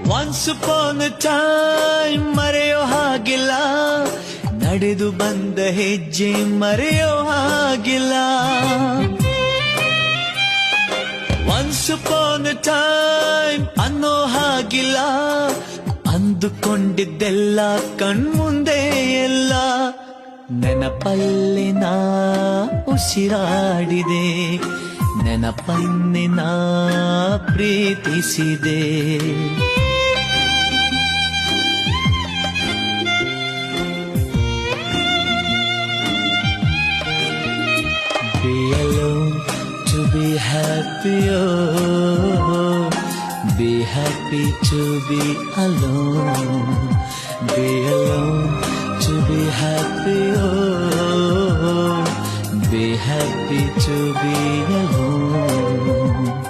Once upon a time ಮರೆಯೋ ಹಾಗಿಲ್ಲ, ನಡೆದು ಬಂದ ಹೆಜ್ಜೆ ಮರೆಯೋ ಹಾಗಿಲ್ಲ. Once upon a time ಅನ್ನೋ ಹಾಗಿಲ್ಲ, ಅಂದುಕೊಂಡಿದ್ದೆಲ್ಲ ಕಣ್ಮುಂದೆ ಎಲ್ಲ. ನೆನಪಲ್ಲಿ ನಾ ಉಸಿರಾಡಿದೆ, ನೆನಪನ್ನೇ ನಾ ಪ್ರೀತಿಸಿದೆ. Be alone to be happy, oh. Be happy to be alone. Be alone to be happy, oh. Be happy to be alone.